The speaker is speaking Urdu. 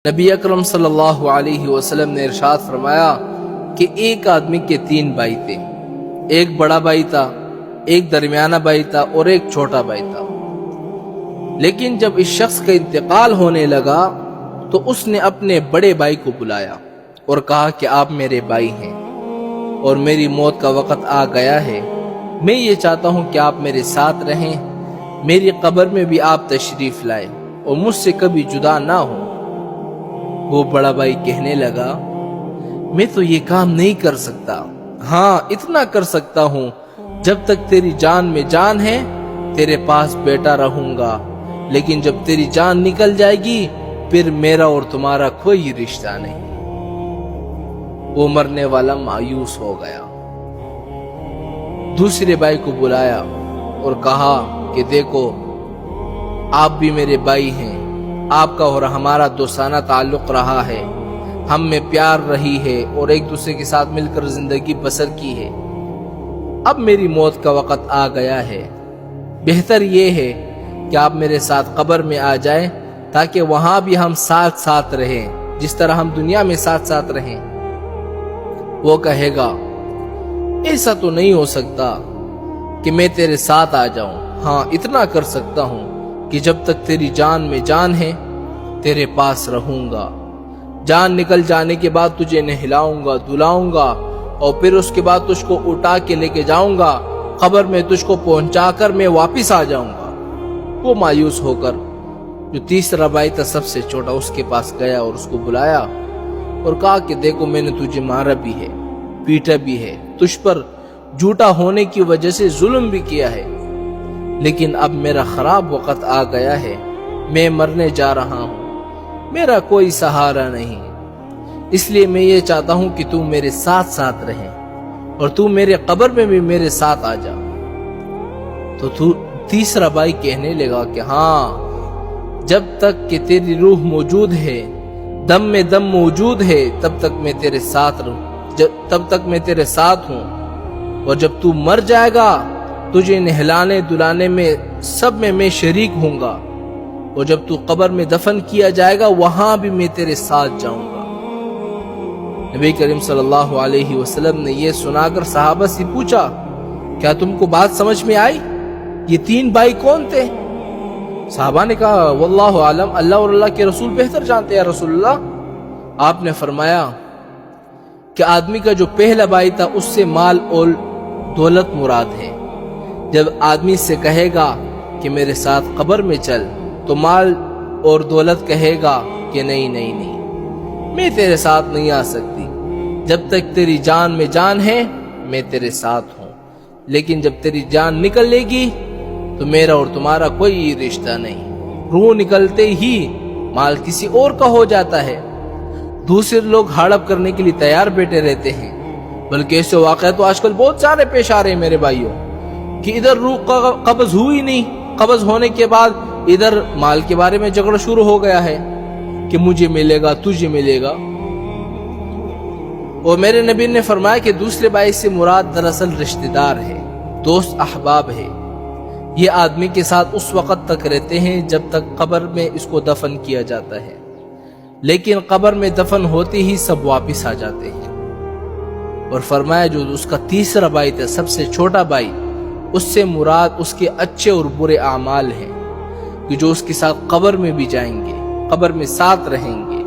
نبی اکرم صلی اللہ علیہ وسلم نے ارشاد فرمایا کہ ایک آدمی کے 3 بھائی تھے، ایک بڑا بھائی تھا، ایک درمیانہ بھائی تھا اور ایک چھوٹا بھائی تھا۔ لیکن جب اس شخص کا انتقال ہونے لگا تو اس نے اپنے بڑے بھائی کو بلایا اور کہا کہ آپ میرے بھائی ہیں اور میری موت کا وقت آ گیا ہے، میں یہ چاہتا ہوں کہ آپ میرے ساتھ رہیں، میری قبر میں بھی آپ تشریف لائیں اور مجھ سے کبھی جدا نہ ہوں۔ وہ بڑا بھائی کہنے لگا، میں تو یہ کام نہیں کر سکتا، ہاں اتنا کر سکتا ہوں، جب تک تیری جان میں جان ہے تیرے پاس بیٹا رہوں گا، لیکن جب تیری جان نکل جائے گی پھر میرا اور تمہارا کوئی رشتہ نہیں۔ وہ مرنے والا مایوس ہو گیا۔ دوسرے بھائی کو بلایا اور کہا کہ دیکھو آپ بھی میرے بھائی ہیں، آپ کا اور ہمارا دوستانہ تعلق رہا ہے، ہم میں پیار رہی ہے اور ایک دوسرے کے ساتھ مل کر زندگی بسر کی ہے، اب میری موت کا وقت آ گیا ہے، بہتر یہ ہے کہ آپ میرے ساتھ قبر میں آ جائیں تاکہ وہاں بھی ہم ساتھ ساتھ رہیں جس طرح ہم دنیا میں ساتھ ساتھ رہیں۔ وہ کہے گا ایسا تو نہیں ہو سکتا کہ میں تیرے ساتھ آ جاؤں، ہاں اتنا کر سکتا ہوں کہ جب تک تیری جان میں جان ہے تیرے پاس رہوں گا، جان نکل جانے کے بعد تجھے نہلاؤں گا، دلاؤں گا اور پھر اس کے بعد تجھ کو اٹھا کے لے کے جاؤں گا، قبر میں تجھ کو پہنچا کر میں واپس آ جاؤں گا۔ وہ مایوس ہو کر جو تیسرا بھائی تھا سب سے چھوٹا اس کے پاس گیا اور اس کو بلایا اور کہا کہ دیکھو میں نے تجھے مارا بھی ہے، پیٹا بھی ہے، تجھ پر جھوٹا ہونے کی وجہ سے ظلم بھی کیا ہے، لیکن اب میرا خراب وقت آ گیا ہے، میں مرنے جا رہا ہوں، میرا کوئی سہارا نہیں، اس لیے میں یہ چاہتا ہوں کہ تو میرے ساتھ ساتھ رہے اور تو میرے قبر میں بھی میرے ساتھ آ جا۔ تو تیسرا بھائی کہنے لگا کہ ہاں جب تک کہ تیری روح موجود ہے، دم میں دم موجود ہے، تب تک میں تیرے ساتھ رہوں، تب تک میں تیرے ساتھ ہوں، اور جب تو مر جائے گا تجھے نہلانے دلانے میں سب میں شریک ہوں گا، اور جب تو قبر میں دفن کیا جائے گا وہاں بھی میں تیرے ساتھ جاؤں گا۔ نبی کریم صلی اللہ علیہ وسلم نے یہ سنا کر صحابہ سے پوچھا کیا تم کو بات سمجھ میں آئی؟ یہ 3 بھائی کون تھے؟ صحابہ نے کہا واللہ عالم، اللہ اور اللہ کے رسول بہتر جانتے ہیں رسول اللہ۔ آپ نے فرمایا کہ آدمی کا جو پہلا بھائی تھا اس سے مال اور دولت مراد ہے، جب آدمی سے کہے گا کہ میرے ساتھ قبر میں چل تو مال اور دولت کہے گا کہ نہیں نہیں نہیں میں تیرے ساتھ نہیں آ سکتی، جب تک تیری جان میں جان ہے میں تیرے ساتھ ہوں، لیکن جب تیری جان نکلے گی تو میرا اور تمہارا کوئی رشتہ نہیں۔ روح نکلتے ہی مال کسی اور کا ہو جاتا ہے، دوسرے لوگ ہڑپ کرنے کے لیے تیار بیٹھے رہتے ہیں، بلکہ ایسے واقعات تو آج کل بہت سارے پیش آ رہے ہیں میرے بھائیوں، کہ ادھر روح قبض ہوئی نہیں، قبض ہونے کے بعد ادھر مال کے بارے میں جھگڑا شروع ہو گیا ہے کہ مجھے ملے گا تجھے ملے گا۔ اور میرے نبی نے فرمایا کہ دوسرے بھائی سے مراد دراصل رشتہ دار ہے، دوست احباب ہے، یہ آدمی کے ساتھ اس وقت تک رہتے ہیں جب تک قبر میں اس کو دفن کیا جاتا ہے، لیکن قبر میں دفن ہوتے ہی سب واپس آ جاتے ہیں۔ اور فرمایا جو اس کا تیسرا بھائی تھا سب سے چھوٹا بھائی، اس سے مراد اس کے اچھے اور برے اعمال ہیں کہ جو اس کے ساتھ قبر میں بھی جائیں گے، قبر میں ساتھ رہیں گے۔